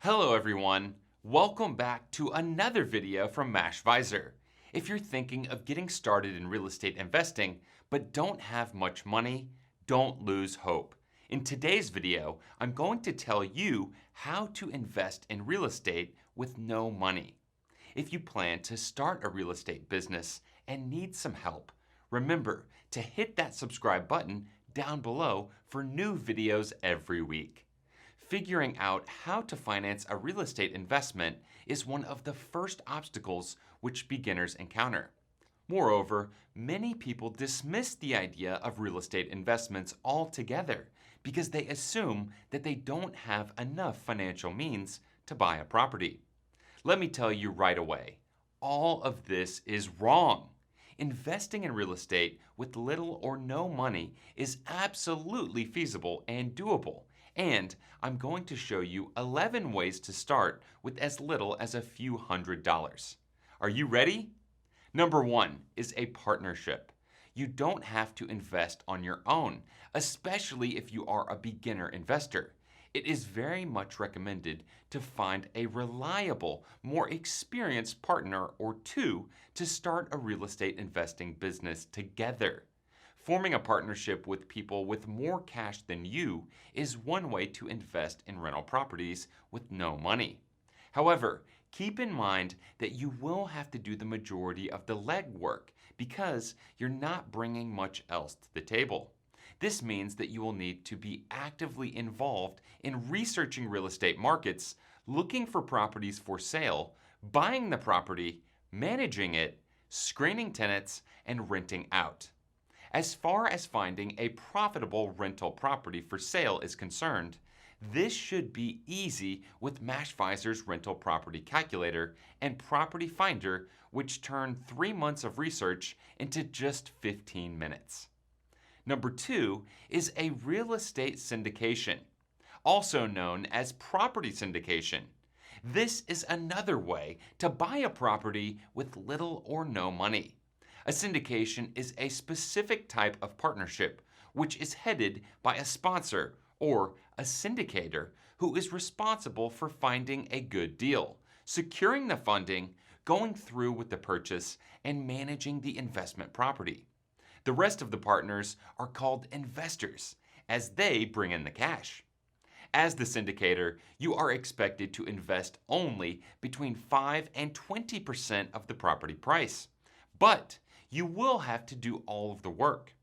Hello everyone, welcome back to another video from MashVisor. If you're thinking of getting started in real estate investing but don't have much money, don't lose hope. In today's video, I'm going to tell you how to invest in real estate with no money. If you plan to start a real estate business and need some help, remember to hit that subscribe button down below for new videos every week. Figuring out how to finance a real estate investment is one of the first obstacles which beginners encounter. Moreover, many people dismiss the idea of real estate investments altogether because they assume that they don't have enough financial means to buy a property. Let me tell you right away, all of this is wrong. Investing in real estate with little or no money is absolutely feasible and doable, and I'm going to show you 11 ways to start with as little as a few $100s. Are you ready? Number 1 is a partnership. You don't have to invest on your own, especially if you are a beginner investor. It is very much recommended to find a reliable, more experienced partner or two to start a real estate investing business together. Forming a partnership with people with more cash than you is one way to invest in rental properties with no money. However, keep in mind that you will have to do the majority of the legwork because you're not bringing much else to the table. This means that you will need to be actively involved in researching real estate markets, looking for properties for sale, buying the property, managing it, screening tenants, and renting out. As far as finding a profitable rental property for sale is concerned, this should be easy with MashVisor's rental property calculator and property finder, which turn 3 months of research into just 15 minutes. Number 2 is a real estate syndication, also known as property syndication. This is another way to buy a property with little or no money. A syndication is a specific type of partnership which is headed by a sponsor or a syndicator who is responsible for finding a good deal, securing the funding, going through with the purchase, and managing the investment property. The rest of the partners are called investors, as they bring in the cash. As the syndicator, you are expected to invest only between 5 and 20% of the property price, but you will have to do all of the work.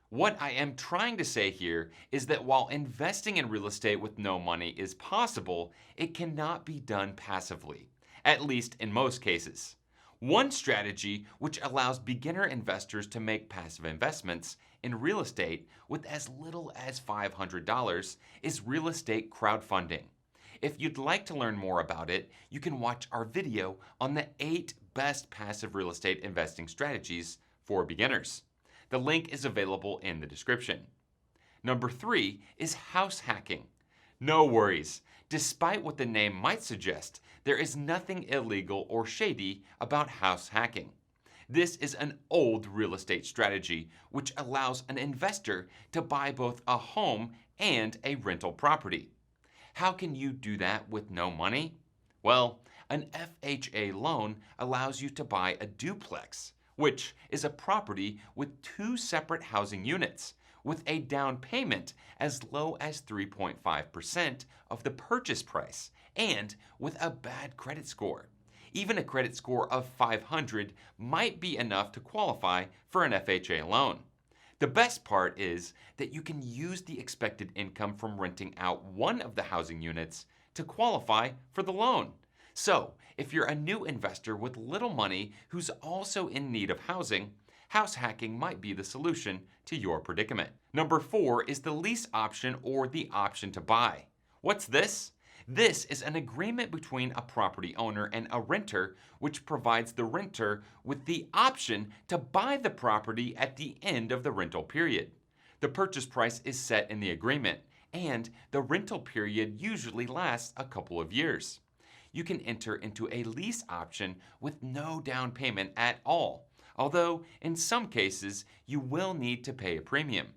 What I am trying to say here is that while investing in real estate with no money is possible, it cannot be done passively, at least in most cases. One strategy which allows beginner investors to make passive investments in real estate with as little as $500 is real estate crowdfunding. If you'd like to learn more about it, you can watch our video on the 8 best passive real estate investing strategies for beginners. The link is available in the description. Number 3 is house hacking. No worries. Despite what the name might suggest, there is nothing illegal or shady about house hacking. This is an old real estate strategy which allows an investor to buy both a home and a rental property. How can you do that with no money? Well, an FHA loan allows you to buy a duplex, which is a property with 2 separate housing units, with a down payment as low as 3.5% of the purchase price, and with a bad credit score. Even a credit score of 500 might be enough to qualify for an FHA loan. The best part is that you can use the expected income from renting out one of the housing units to qualify for the loan. So, if you're a new investor with little money who's also in need of housing, house hacking might be the solution to your predicament. Number 4 is the lease option or the option to buy. What's this? This is an agreement between a property owner and a renter which provides the renter with the option to buy the property at the end of the rental period. The purchase price is set in the agreement, and the rental period usually lasts a couple of years. You can enter into a lease option with no down payment at all, although in some cases you will need to pay a premium.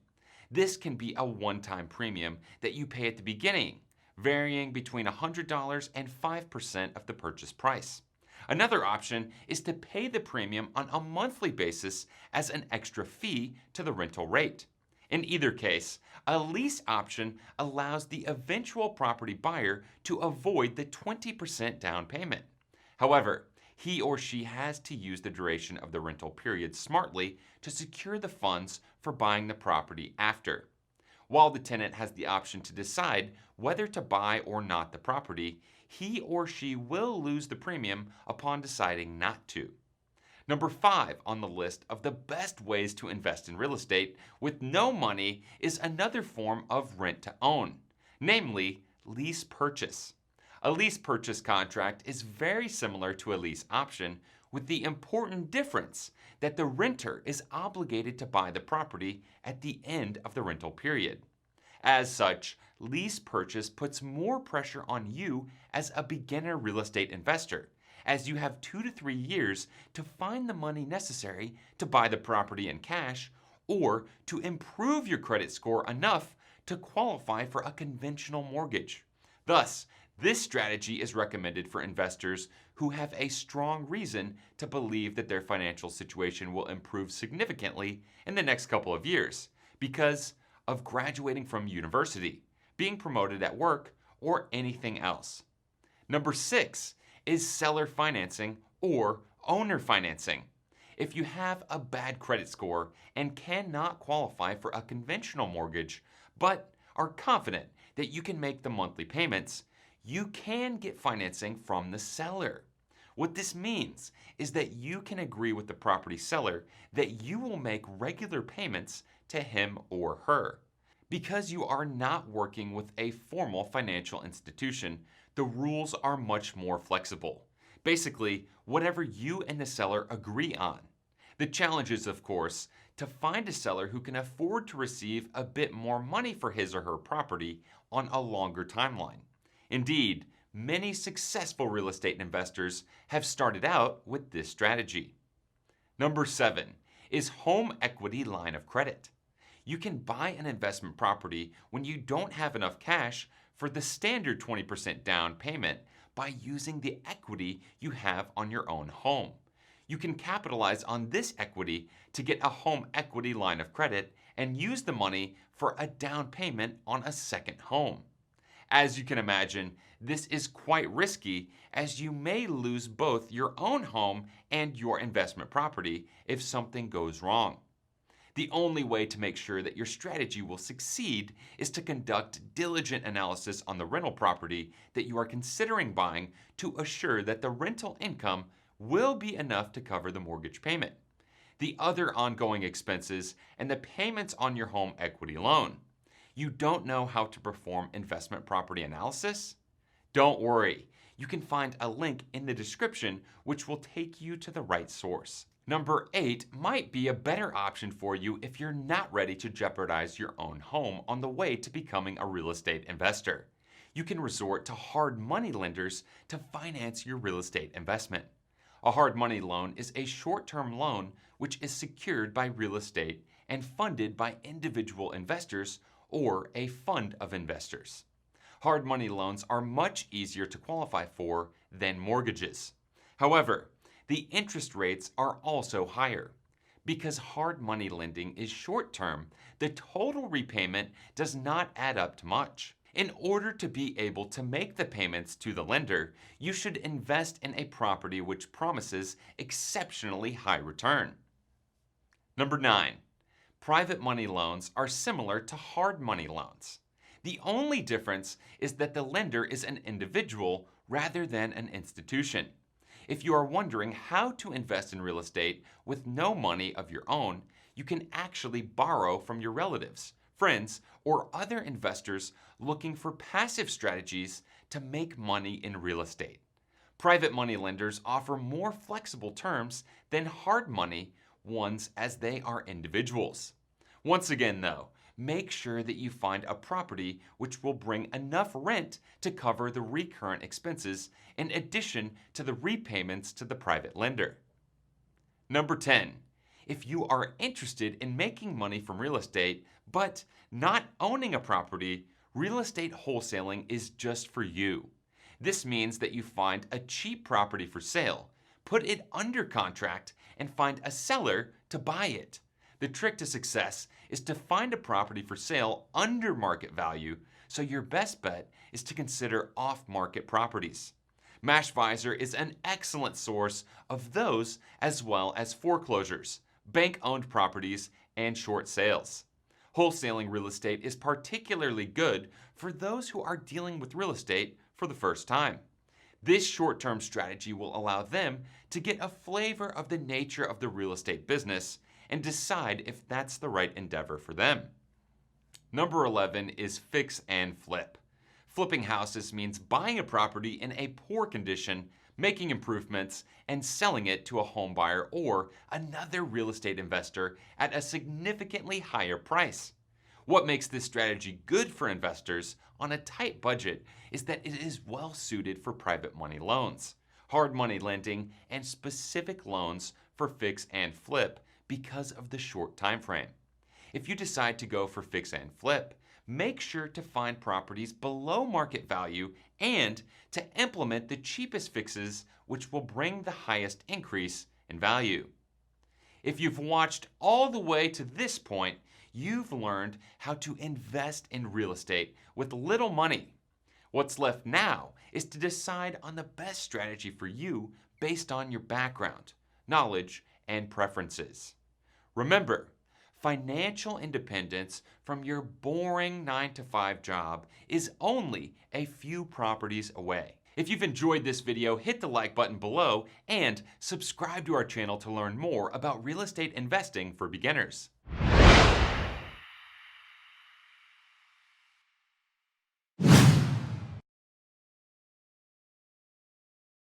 This can be a one-time premium that you pay at the beginning, varying between $100 and 5% of the purchase price. Another option is to pay the premium on a monthly basis as an extra fee to the rental rate. In either case, a lease option allows the eventual property buyer to avoid the 20% down payment. However, he or she has to use the duration of the rental period smartly to secure the funds for buying the property after. While the tenant has the option to decide whether to buy or not the property, he or she will lose the premium upon deciding not to. Number 5 on the list of the best ways to invest in real estate with no money is another form of rent to own, namely lease purchase. A lease purchase contract is very similar to a lease option, with the important difference that the renter is obligated to buy the property at the end of the rental period. As such, lease purchase puts more pressure on you as a beginner real estate investor, as you have 2 to 3 years to find the money necessary to buy the property in cash or to improve your credit score enough to qualify for a conventional mortgage. Thus, this strategy is recommended for investors who have a strong reason to believe that their financial situation will improve significantly in the next couple of years because of graduating from university, being promoted at work, or anything else. Number 6 is seller financing or owner financing. If you have a bad credit score and cannot qualify for a conventional mortgage, but are confident that you can make the monthly payments, you can get financing from the seller. What this means is that you can agree with the property seller that you will make regular payments to him or her. Because you are not working with a formal financial institution, the rules are much more flexible. Basically, whatever you and the seller agree on. The challenge is, of course, to find a seller who can afford to receive a bit more money for his or her property on a longer timeline. Indeed, many successful real estate investors have started out with this strategy. Number 7 is home equity line of credit. You can buy an investment property when you don't have enough cash for the standard 20% down payment by using the equity you have on your own home. You can capitalize on this equity to get a home equity line of credit and use the money for a down payment on a second home. As you can imagine, this is quite risky as you may lose both your own home and your investment property if something goes wrong. The only way to make sure that your strategy will succeed is to conduct diligent analysis on the rental property that you are considering buying to assure that the rental income will be enough to cover the mortgage payment, the other ongoing expenses, and the payments on your home equity loan. You don't know how to perform investment property analysis? Don't worry, you can find a link in the description which will take you to the right source. Number 8 might be a better option for you if you're not ready to jeopardize your own home on the way to becoming a real estate investor. You can resort to hard money lenders to finance your real estate investment. A hard money loan is a short-term loan which is secured by real estate and funded by individual investors or a fund of investors. Hard money loans are much easier to qualify for than mortgages. However, the interest rates are also higher. Because hard money lending is short term, the total repayment does not add up to much. In order to be able to make the payments to the lender, you should invest in a property which promises exceptionally high return. Number 9. Private money loans are similar to hard money loans. The only difference is that the lender is an individual rather than an institution. If you are wondering how to invest in real estate with no money of your own, you can actually borrow from your relatives, friends, or other investors looking for passive strategies to make money in real estate. Private money lenders offer more flexible terms than hard money ones as they are individuals. Once again, though, make sure that you find a property which will bring enough rent to cover the recurrent expenses in addition to the repayments to the private lender. Number 10. If you are interested in making money from real estate but not owning a property, Real estate wholesaling is just for you. This means that you find a cheap property for sale, put it under contract, and find a seller to buy it. The trick to success is to find a property for sale under market value, so your best bet is to consider off-market properties. MashVisor is an excellent source of those as well as foreclosures, bank-owned properties, and short sales. Wholesaling real estate is particularly good for those who are dealing with real estate for the first time. This short-term strategy will allow them to get a flavor of the nature of the real estate business and decide if that's the right endeavor for them. Number 11 is fix and flip. Flipping houses means buying a property in a poor condition, making improvements, and selling it to a home buyer or another real estate investor at a significantly higher price. What makes this strategy good for investors on a tight budget is that it is well suited for private money loans, hard money lending, and specific loans for fix and flip because of the short time frame. If you decide to go for fix and flip, make sure to find properties below market value and to implement the cheapest fixes, which will bring the highest increase in value. If you've watched all the way to this point, you've learned how to invest in real estate with little money. What's left now is to decide on the best strategy for you based on your background, knowledge, and preferences. Remember, financial independence from your boring 9-to-5 job is only a few properties away. If you've enjoyed this video, hit the like button below and subscribe to our channel to learn more about real estate investing for beginners.